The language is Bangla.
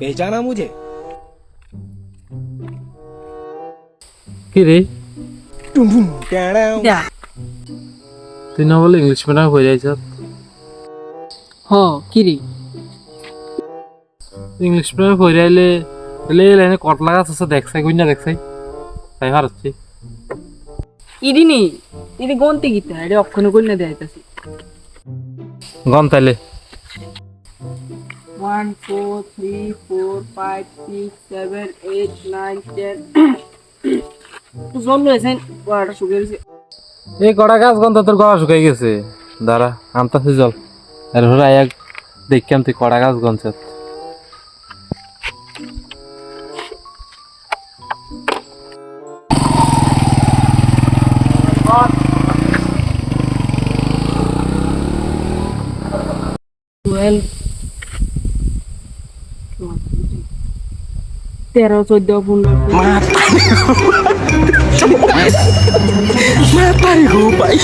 पहचाना मुझे? কি রে टुम टुम टैडाउ। যা তুই না বলে ইংলিশ মিডিয়াম হয়ে যাইছ হ কি রে ইংলিশ মিডিয়াম হয়ে আইলে এলে লাইনে কট লাগা আছে দেখছাই কই না দেখছাই তাই হারছি ইডি নি ইডি গন্তে গিতা এডি অক্ষণ কইনা দেইতাছি গন তাইলে 1 4 3 4 5 6 7 8 9 10 তো জল্লো এসেন ওয়াটার শুকিয়ে গেছে এই কড়া গাছ গন তোর গলা শুকাই গেছে দাঁড়া আনতাছি জল এরপরে আয়া দেখলাম তুই কড়া গাছ গনছ twelve 13 14 15 Mata nih gue, Pak.